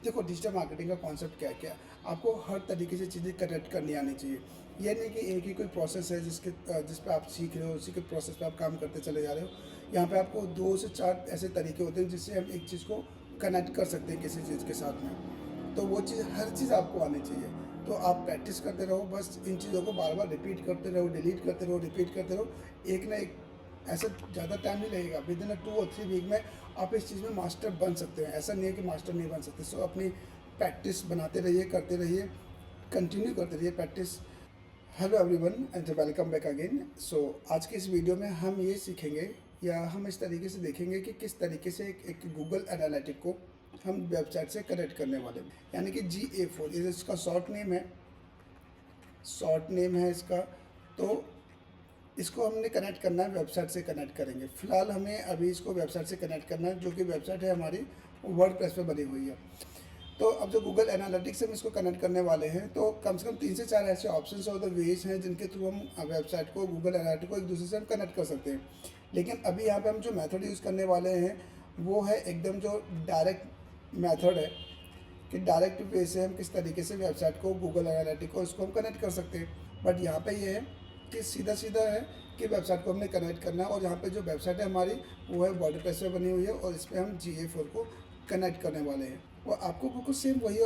देखो digital marketing का concept क्या है, क्या आपको हर तरीके से चीज़ें कनेक्ट करनी आनी चाहिए। ये नहीं कि एक ही कोई प्रोसेस है जिस पे आप सीख रहे हो, उसी के प्रोसेस पे आप काम करते चले जा रहे हो। यहाँ पे आपको 2 से 4 ऐसे तरीके होते हैं जिससे हम एक चीज़ को कनेक्ट कर सकते हैं किसी चीज़ के साथ में। तो वो चीज़, हर चीज़ आपको आनी चाहिए। तो आप प्रैक्टिस करते रहो, बस इन चीज़ों को बार-बार रिपीट करते रहो, डिलीट करते रहो, रिपीट करते रहो। एक ना एक ऐसा ज़्यादा टाइम नहीं लगेगा, विदिन 2 और 3 वीक में आप इस चीज़ में मास्टर बन सकते हैं। ऐसा नहीं है कि मास्टर नहीं बन सकते। सो अपनी प्रैक्टिस बनाते रहिए, करते रहिए, कंटिन्यू करते रहिए practice. Hello everyone and welcome back again. So आज की इस वीडियो में हम ये सीखेंगे, या हम इस तरीके से देखेंगे कि किस तरीके से एक गूगल एनालिटिक को हम वेबसाइट से कनेक्ट करने वाले हैं। यानी कि GA4 ये इसका शॉर्ट नेम है, इसका। तो इसको हमने कनेक्ट करना है, वेबसाइट से कनेक्ट करेंगे। फिलहाल हमें अभी इसको वेबसाइट से कनेक्ट करना है, जो कि वेबसाइट है हमारी वर्डप्रेस पे बनी हुई है। तो अब जो गूगल एनालिटिक्स से हम इसको कनेक्ट करने वाले हैं, तो कम से कम 3 से 4 ऐसे ऑप्शंस और द वेज हैं जिनके थ्रू हम वेबसाइट को, गूगल एनालिटिक को एक दूसरे से हम कनेक्ट कर सकते हैं। लेकिन अभी यहाँ पे हम जो मेथड यूज़ करने वाले हैं वो है एकदम जो डायरेक्ट मेथड है, कि डायरेक्ट वे से हम किस तरीके से वेबसाइट को, गूगल एनालिटिक को, इसको हम कनेक्ट कर सकते हैं। बट यहाँ पे ये है कि सीधा सीधा है कि वेबसाइट को हमने कनेक्ट करना है, और यहाँ पे जो वेबसाइट है हमारी वो है वर्डप्रेस पे बनी हुई है, और इस पर हम GA4 को कनेक्ट करने वाले हैं। और आपको बिल्कुल सेम वही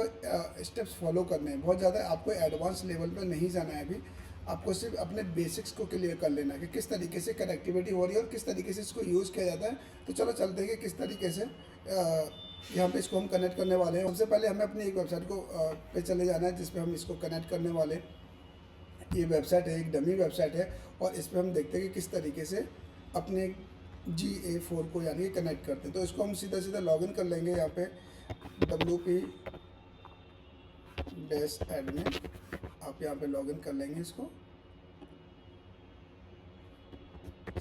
स्टेप्स फॉलो करने हैं। बहुत ज़्यादा आपको एडवांस लेवल पर नहीं जाना है अभी। आपको सिर्फ अपने बेसिक्स को क्लियर कर लेना है कि किस तरीके से कनेक्टिविटी हो रही है और किस तरीके से इसको यूज़ किया जाता है। तो चलो चलते हैं कि किस तरीके से यहाँ पे इसको हम कनेक्ट करने वाले हैं। सबसे पहले हमें अपनी एक वेबसाइट को पे चले जाना है जिस पे हम इसको कनेक्ट करने वाले हैं। ये वेबसाइट है, एक डमी वेबसाइट है, और इस पर हम देखते हैं कि किस तरीके से अपने GA4 को यानी कनेक्ट करते हैं। तो इसको हम सीधा सीधा लॉगिन कर लेंगे। यहाँ पे WP-admin आप यहाँ पे लॉगिन कर लेंगे। इसको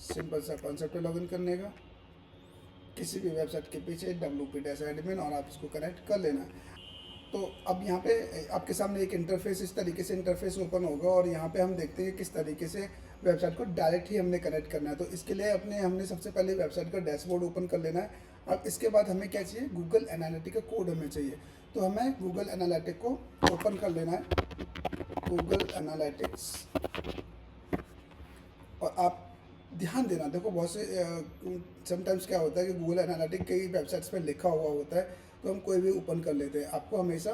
सिंपल सा कॉन्सेप्ट है लॉगिन करने का। किसी भी वेबसाइट के पीछे WP-admin और आप इसको कनेक्ट कर लेना। तो अब यहाँ पे आपके सामने एक इंटरफेस, इस तरीके से इंटरफेस ओपन होगा, और यहाँ पे हम देखते हैं किस तरीके से वेबसाइट को डायरेक्ट ही हमने कनेक्ट करना है। तो इसके लिए हमने सबसे पहले वेबसाइट का डैशबोर्ड ओपन कर लेना है। अब इसके बाद हमें क्या चाहिए, गूगल एनालिटिक का कोड हमें चाहिए। तो हमें गूगल एनालिटिक को ओपन कर लेना है, गूगल एनालिटिक्स। और आप ध्यान देना, देखो बहुत से समटाइम्स क्या होता है कि गूगल एनालिटिक कई वेबसाइट्स पे लिखा हुआ होता है, तो हम कोई भी ओपन कर लेते हैं। आपको हमेशा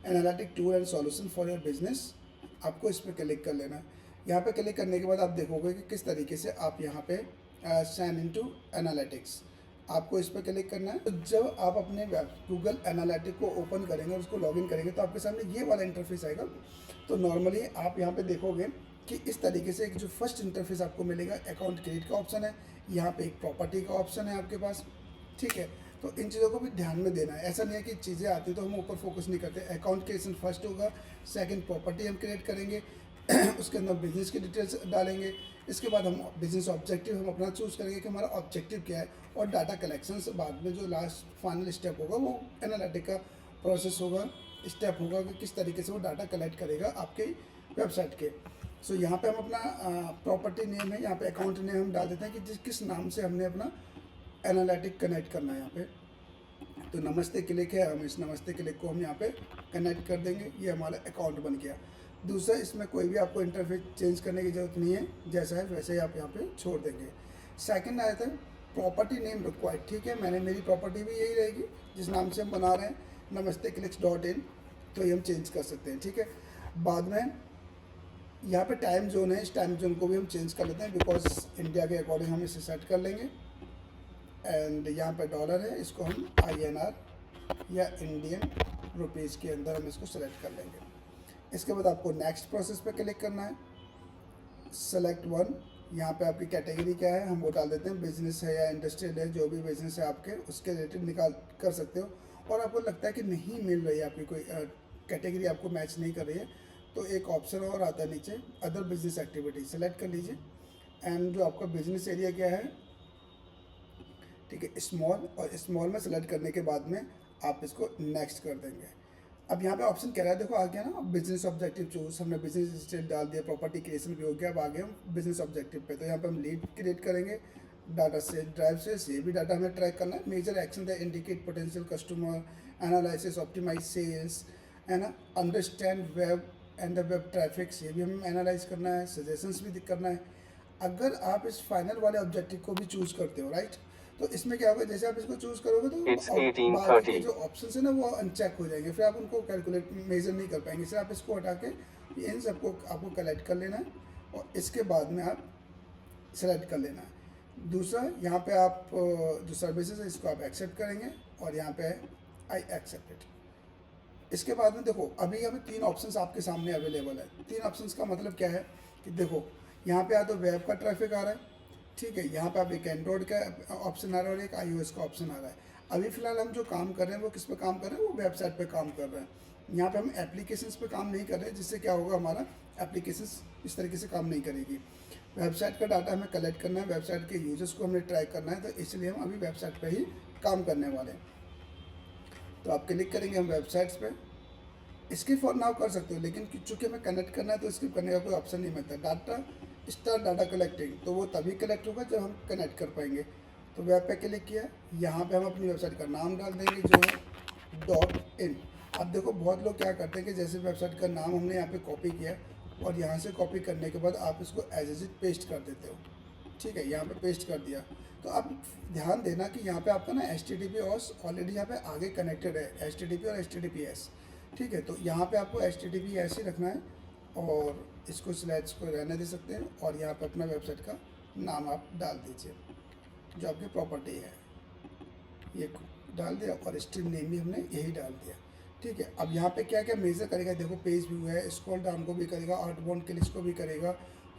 analytic tool and solution for your business, आपको इस पर क्लिक कर लेना है। यहाँ पे क्लिक करने के बाद आप देखोगे कि किस तरीके से आप यहाँ पे साइन इन टू एनालिटिक्स, आपको इस पर क्लिक करना है। तो जब आप अपने गूगल एनालिटिक को ओपन करेंगे और उसको लॉगिन करेंगे तो आपके सामने ये वाला इंटरफेस आएगा। तो नॉर्मली आप यहाँ पे देखोगे कि इस तरीके से एक जो फर्स्ट इंटरफेस आपको मिलेगा, अकाउंट क्रिएट का ऑप्शन है, यहाँ पे एक प्रॉपर्टी का ऑप्शन है आपके पास। ठीक है, तो इन चीज़ों को भी ध्यान में देना है। ऐसा नहीं है कि चीज़ें आती तो हम ऊपर फोकस नहीं करते। अकाउंट क्रिएशन फर्स्ट होगा, सेकंड प्रॉपर्टी हम क्रिएट करेंगे, उसके अंदर बिजनेस की डिटेल्स डालेंगे। इसके बाद हम बिजनेस ऑब्जेक्टिव हम अपना चूज़ करेंगे कि हमारा ऑब्जेक्टिव क्या है, और डाटा कलेक्शन से बाद में जो लास्ट फाइनल स्टेप होगा वो एनालिटिक का प्रोसेस होगा, स्टेप होगा कि किस तरीके से वो डाटा कलेक्ट करेगा आपके वेबसाइट के। सो यहाँ पे हम अपना प्रॉपर्टी नेम है, यहाँ पे अकाउंट नेम हम डाल देते हैं कि किस नाम से हमने अपना एनालिटिक कनेक्ट करना है यहाँ पे। तो नमस्ते क्लिक है, हम इस नमस्ते क्लिक को हम यहाँ पे कनेक्ट कर देंगे। ये हमारा अकाउंट बन गया। दूसरा, इसमें कोई भी आपको इंटरफेस चेंज करने की ज़रूरत नहीं है, जैसा है वैसे ही आप यहाँ पे छोड़ देंगे। सेकंड आया था प्रॉपर्टी नेम रिक्वायर्ड। ठीक है, मेरी प्रॉपर्टी भी यही रहेगी जिस नाम से हम बना रहे हैं, नमस्ते क्लिक्स.in। तो ये हम चेंज कर सकते हैं। ठीक है, बाद में यहाँ पे टाइम जोन है, इस टाइम जोन को भी हम चेंज कर लेते हैं, बिकॉज इंडिया के अकॉर्डिंग हम इसे सेट कर लेंगे। एंड यहाँ पे डॉलर है, इसको हम INR या इंडियन रुपीज़ के अंदर हम इसको सेलेक्ट कर लेंगे। इसके बाद आपको नेक्स्ट प्रोसेस पे क्लिक करना है, सेलेक्ट वन। यहाँ पे आपकी कैटेगरी क्या है हम वो डाल देते हैं, बिजनेस है या इंडस्ट्रियल है, जो भी बिजनेस है आपके उसके रिलेटेड निकाल कर सकते हो। और आपको लगता है कि नहीं मिल रही है, आपकी कोई कैटेगरी आपको मैच नहीं कर रही है, तो एक ऑप्शन और आता है नीचे, अदर बिजनेस एक्टिविटी, सेलेक्ट कर लीजिए। एंड जो आपका बिजनेस एरिया क्या है, ठीक है, स्मॉल, और स्मॉल में सेलेक्ट करने के बाद में आप इसको नेक्स्ट कर देंगे। अब यहाँ पे ऑप्शन कह रहा है, देखो आ गया ना, बिजनेस ऑब्जेक्टिव चूज, हमने बिजनेस स्टाइल डाल दिया, प्रॉपर्टी क्रिएशन भी हो गया। अब आगे हम बिजनेस ऑब्जेक्टिव पे, तो यहाँ पे हम लीड क्रिएट करेंगे, डाटा से ड्राइव से ये भी डाटा हमें ट्रैक करना है। Measure action that indicate potential customer, analysis, optimize sales, है ना, understand web and the web traffics, ये भी हमें एनालाइज करना है, सजेशंस भी करना है। अगर आप इस फाइनल वाले ऑब्जेक्टिव को भी चूज़ करते हो, राइट, तो इसमें क्या होगा, जैसे आप इसको चूज़ करोगे तो बाकी के जो ऑप्शन है ना वो अनचेक हो जाएंगे, फिर आप उनको कैलकुलेट मेजर नहीं कर पाएंगे। इसलिए आप इसको हटा के इन सबको आपको कलेक्ट कर लेना है और इसके बाद में आप सेलेक्ट कर लेना है। दूसरा, यहाँ पे आप जो सर्विसेज है इसको आप एक्सेप्ट करेंगे और यहाँ पे आई एक्सेप्ट इट। इसके बाद में देखो अभी यहाँ पे 3 ऑप्शंस आपके सामने अवेलेबल है। 3 ऑप्शंस का मतलब क्या है कि देखो यहाँ पे या तो वेब का ट्रैफिक आ रहा है, ठीक है, यहाँ पे आप एक एंड्रॉयड का ऑप्शन आ रहा है और एक iOS का ऑप्शन आ रहा है। अभी फ़िलहाल हम जो काम कर रहे हैं वो किस पे काम कर रहे हैं, वो वेबसाइट पे काम कर रहे हैं। यहाँ पे हम एप्लीकेशंस पे काम नहीं कर रहे हैं, जिससे क्या होगा, हमारा एप्लीकेशंस इस तरीके से काम नहीं करेगी। वेबसाइट का डाटा हमें कलेक्ट करना है, वेबसाइट के यूजर्स को हमें ट्रैक करना है, तो इसलिए हम अभी वेबसाइट पर ही काम करने वाले हैं। तो आप क्लिक करेंगे हम वेबसाइट्स पे। स्किप और नाउ कर सकते हो, लेकिन चूंकि हमें कनेक्ट करना है तो स्किप करने का कोई ऑप्शन नहीं मिलता। डाटा स्टार्ट डाटा कलेक्टिंग, तो वो तभी कलेक्ट होगा जब हम कनेक्ट कर पाएंगे। तो वेब पे क्लिक किया, यहाँ पे हम अपनी वेबसाइट का नाम डाल देंगे जो है .in। अब देखो बहुत लोग क्या करते हैं कि जैसे वेबसाइट का नाम हमने यहाँ पे कॉपी किया और यहाँ से कॉपी करने के बाद आप इसको एज इट पेस्ट कर देते हो, ठीक है, यहाँ पे पेस्ट कर दिया। तो आप ध्यान देना कि यहाँ पे आपका ना HTTPS ऑलरेडी यहाँ पे आगे कनेक्टेड है, HTTP और HTTPS, ठीक है। तो यहाँ पे आपको HTTPS ही रखना है और इसको स्लैश को रहने दे सकते हैं और यहाँ पे अपना वेबसाइट का नाम आप डाल दीजिए जो आपकी प्रॉपर्टी है, ये डाल दिया और स्ट्रीम नेम भी हमने यही डाल दिया, ठीक है। अब यहाँ पे क्या क्या मेजर करेगा, देखो पेज व्यू है, स्क्रॉल डाउन को भी करेगा, आउटबाउंड क्लिक्स को भी करेगा,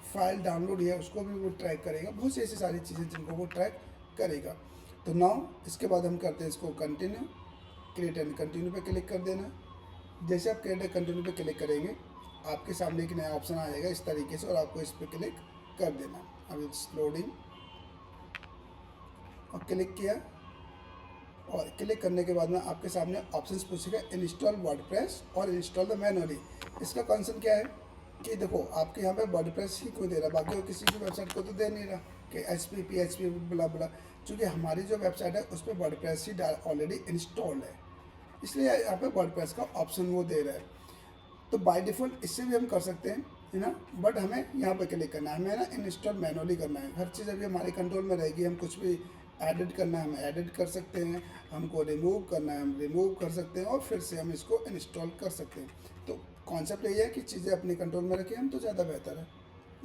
फाइल डाउनलोड है उसको भी वो ट्रैक करेगा, बहुत सी ऐसी सारी चीज़ें जिनको वो ट्रैक करेगा। तो नाउ इसके बाद हम करते हैं इसको कंटिन्यू, क्रिएट एंड कंटिन्यू पे क्लिक कर देना। जैसे आप क्रिएट एंड कंटिन्यू पे क्लिक करेंगे आपके सामने एक नया ऑप्शन आ जाएगा इस तरीके से और आपको इस पर क्लिक कर देना। अब इट्स लोडिंग और क्लिक किया और क्लिक करने के बाद में आपके सामने ऑप्शंस पूछेगा इंस्टॉल वर्डप्रेस और इंस्टॉल द मैनुअली। इसका कंसर्न क्या है कि देखो आपके यहाँ पे वर्डप्रेस ही क्यों दे रहा है, बाकी वो किसी की वेबसाइट को तो दे नहीं रहा कि HP PHP बुला बुला, चूँकि हमारी जो वेबसाइट है उस पर वर्डप्रेस ही ऑलरेडी इंस्टॉल्ड है, इसलिए यहाँ पे वर्डप्रेस का ऑप्शन वो दे रहा है। तो बाय डिफ़ॉल्ट इससे भी हम कर सकते हैं, है ना, बट हमें यहाँ पे क्लिक करना है, हमें ना इंस्टॉल मैनुअली करना है। हर चीज़ अभी हमारे कंट्रोल में रहेगी, हम कुछ भी एडिट करना है हम एडिट कर सकते हैं, हमको रिमूव करना है हम रिमूव कर सकते हैं और फिर से हम इसको इंस्टॉल कर सकते हैं। तो कॉन्सेप्ट यही है कि चीज़ें अपने कंट्रोल में रखें हम तो ज़्यादा बेहतर है।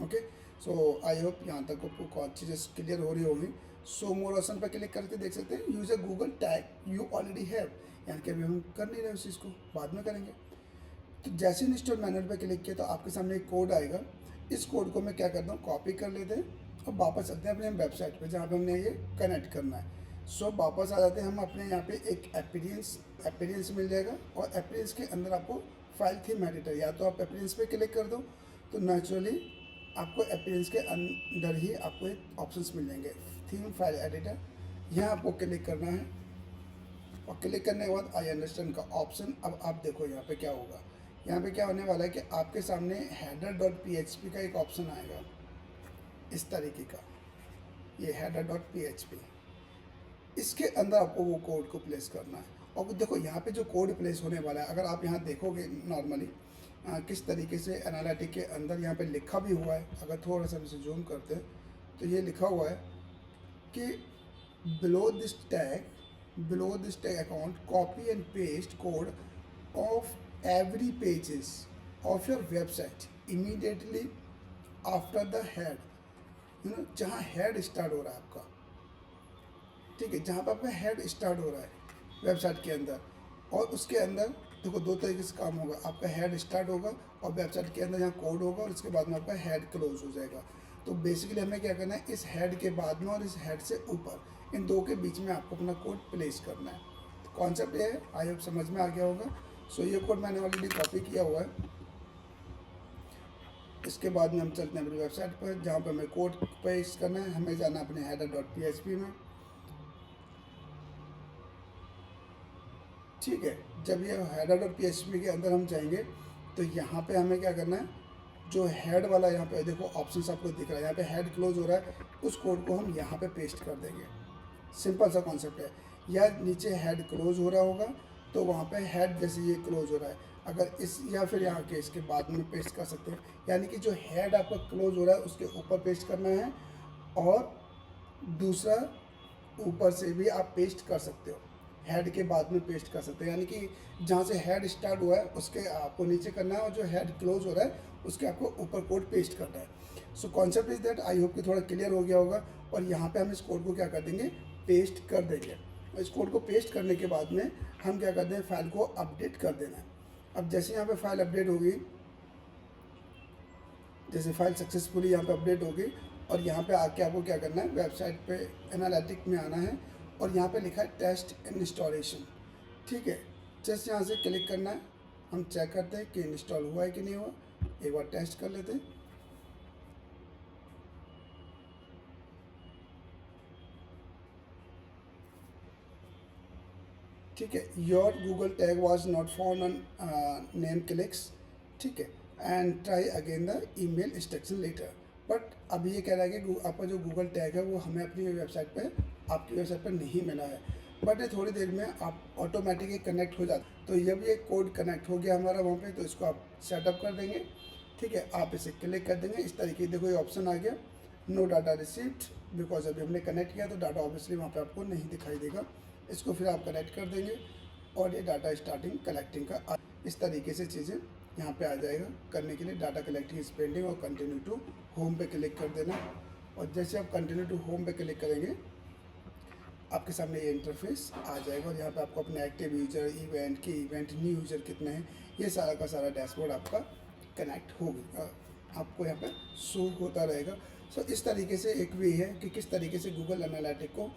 ओके, सो आई होप यहाँ तक आपको चीज़ें क्लियर हो रही होगी। सो मोर ऑप्शन पर क्लिक करके देख सकते हैं use a Google tag you already have, यानी कि अभी हम कर नहीं रहे उस चीज़ को, बाद में करेंगे। तो जैसे इंस्टॉल मैनुअल पे क्लिक किया तो आपके सामने एक कोड आएगा, इस कोड को मैं क्या करता हूँ कॉपी कर लेते हैं और वापस चलते हैं अपने वेबसाइट पे जहाँ पे हमने ये कनेक्ट करना है। सो वापस आ जाते हैं हम अपने यहाँ पे एक एपीरियंस मिल जाएगा और एपीरियंस के अंदर आपको फाइल थीम एडिटर, या तो आप एपीरियंस पे क्लिक कर दो तो नेचुरली आपको एपीरियंस के अंदर ही आपको एक ऑप्शंस मिल जाएंगे थीम फाइल एडिटर, यहाँ आपको क्लिक करना है और क्लिक करने के बाद आई अंडरस्टैंड का ऑप्शन। अब आप देखो यहाँ पे क्या होगा, यहाँ पे क्या होने वाला है कि आपके सामने header.php का एक ऑप्शन आएगा इस तरीके का, ये header.php, इसके अंदर आपको वो कोड को प्लेस करना है। और देखो यहाँ पे जो कोड प्लेस होने वाला है, अगर आप यहाँ देखोगे नॉर्मली किस तरीके से एनालिटिक के अंदर यहाँ पे लिखा भी हुआ है, अगर थोड़ा सा इसे जूम करते हैं तो ये लिखा हुआ है कि below this tag account copy and paste code of every pages of your website immediately after the head, जहाँ हेड स्टार्ट हो रहा है आपका, ठीक है, जहाँ पर आपका हेड स्टार्ट हो रहा है वेबसाइट के अंदर, और उसके अंदर देखो 2 तरीके से काम होगा, आपका हेड स्टार्ट होगा और वेबसाइट के अंदर यहाँ कोड होगा और इसके बाद में आपका हेड क्लोज हो जाएगा। तो बेसिकली हमें क्या करना है, इस हेड के बाद में और इस हेड से ऊपर इन 2 के बीच में आपको अपना कोड प्लेस करना है। तो कॉन्सेप्ट ये है, आई होप समझ में आ गया होगा। सो ये कोड मैंने ऑलरेडी कॉपी किया हुआ है। इसके बाद में हम चलते हैं अपनी वेबसाइट पर जहाँ पर हमें कोड पेस्ट करना है, हमें जाना अपने header.php में, ठीक है। जब ये header.php के अंदर हम जाएंगे तो यहाँ पे हमें क्या करना है, जो हेड वाला यहाँ पे देखो ऑप्शन आपको दिख रहा है, यहाँ पे हेड क्लोज हो रहा है, उस कोड को हम यहाँ पे पेस्ट कर देंगे। सिंपल सा कॉन्सेप्ट है। या नीचे हेड क्लोज हो रहा होगा तो वहाँ पे हेड जैसे ये क्लोज हो रहा है, अगर इस या फिर यहाँ के इसके बाद में पेस्ट कर सकते हैं। यानी कि जो हेड आपका क्लोज हो रहा है उसके ऊपर पेस्ट करना है, और दूसरा ऊपर से भी आप पेस्ट कर सकते हो, हेड के बाद में पेस्ट कर सकते हैं। यानी कि जहाँ से हेड स्टार्ट हुआ है उसके आपको नीचे करना है, और जो हेड क्लोज हो रहा है उसके आपको ऊपर कोड पेस्ट करना है। So concept is that, I hope कि थोड़ा क्लियर हो गया होगा। और यहाँ पे हम इस कोड को क्या कर देंगे, पेस्ट कर देंगे। इस कोड को पेस्ट करने के बाद में हम क्या करते हैं, फाइल को अपडेट कर देना है। अब जैसे यहाँ पे फाइल अपडेट होगी, जैसे फाइल सक्सेसफुली यहाँ पे अपडेट होगी, और यहाँ पे आके आपको क्या करना है, वेबसाइट पे एनालिटिक में आना है, और यहाँ पे लिखा है टेस्ट इंस्टॉलेशन। ठीक है, जस्ट यहाँ से क्लिक करना है। हम चेक करते हैं कि इंस्टॉल हुआ है कि नहीं हुआ, एक बार टेस्ट कर लेते हैं। ठीक है, your Google tag was not found on name clicks. ठीक है, and try again the email instruction letter. But अभी ये कह रहा है कि आपका जो गूगल टैग है वो हमें अपनी वेबसाइट पे, आपकी वेबसाइट पर नहीं मिला है, बट ये थोड़ी देर में आप ऑटोमेटिकली कनेक्ट हो जाता। तो जब ये कोड कनेक्ट हो गया हमारा वहाँ पे, तो इसको आप सेटअप कर देंगे। ठीक है, आप इसे क्लिक कर देंगे, इस तरीके देखो ये ऑप्शन आ गया, नो डाटा रिसीव्ड, बिकॉज अभी हमने कनेक्ट किया तो डाटा ऑब्वियसली वहाँ पे आपको नहीं दिखाई देगा। इसको फिर आप कनेक्ट कर देंगे, और ये डाटा स्टार्टिंग कलेक्टिंग का इस तरीके से चीज़ें यहाँ पे आ जाएगा। करने के लिए डाटा कलेक्टिंग इज पेंडिंग, और कंटिन्यू टू होम पे क्लिक कर देना। और जैसे आप कंटिन्यू टू होम पे क्लिक करेंगे, आपके सामने ये इंटरफेस आ जाएगा, और यहाँ पे आपको अपने एक्टिव यूजर, इवेंट की इवेंट, न्यू यूजर कितने हैं, ये सारा का सारा डैशबोर्ड आपका कनेक्ट होगा, आपको यहाँ पे शो होता रहेगा। सो इस तरीके से एक वे है कि किस तरीके से गूगल एनालिटिक को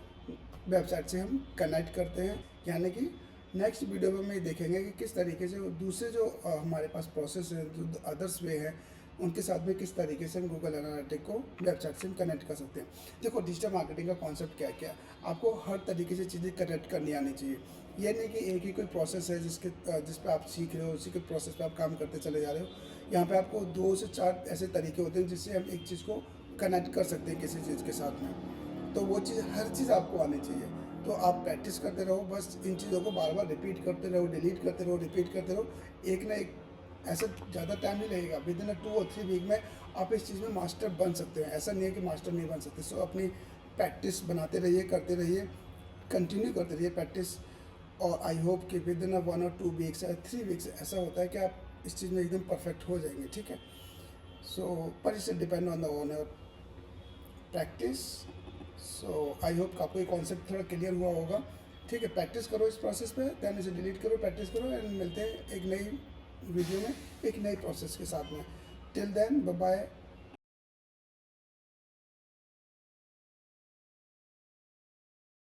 वेबसाइट से हम कनेक्ट करते हैं। यानी कि नेक्स्ट वीडियो में हम ये देखेंगे कि किस तरीके से दूसरे जो हमारे पास प्रोसेस है, जो अदर्स वे हैं, उनके साथ में किस तरीके से हम गूगल एनालिटिक को वेबसाइट से हम कनेक्ट कर सकते हैं। देखो, डिजिटल मार्केटिंग का कॉन्सेप्ट क्या क्या, आपको हर तरीके से चीज़ें कनेक्ट करनी आनी चाहिए। ये नहीं कि एक ही कोई प्रोसेस है जिस पे आप सीख रहे हो, उसी के प्रोसेस पे आप काम करते चले जा रहे हो। यहाँ पे आपको 2 से 4 ऐसे तरीके होते हैं जिससे हम एक चीज़ को कनेक्ट कर सकते हैं किसी चीज़ के साथ में। तो वो चीज़, हर चीज़ आपको आनी चाहिए। तो आप प्रैक्टिस करते रहो, बस इन चीज़ों को बार बार रिपीट करते रहो, डिलीट करते रहो, रिपीट करते रहो। एक ना एक, ऐसा ज़्यादा टाइम नहीं लगेगा, विद इन 2 और 3 वीक में आप इस चीज़ में मास्टर बन सकते हैं। ऐसा नहीं है कि मास्टर नहीं बन सकते। सो अपनी प्रैक्टिस बनाते रहिए, करते रहिए, कंटिन्यू करते रहिए प्रैक्टिस। और आई होप कि विद इन 1 और 2 वीक्स या 3 वीक्स ऐसा होता है कि आप इस चीज़ में एकदम परफेक्ट हो जाएंगे। ठीक है, सो पर इससे depend on your practice. So I hope आपको ये कॉन्सेप्ट थोड़ा क्लियर हुआ होगा। ठीक है, प्रैक्टिस करो इस प्रोसेस पे, दैन इसे डिलीट करो, प्रैक्टिस करो, एंड मिलते हैं एक नई वीडियो में एक नई प्रोसेस के साथ में। Till then bye bye.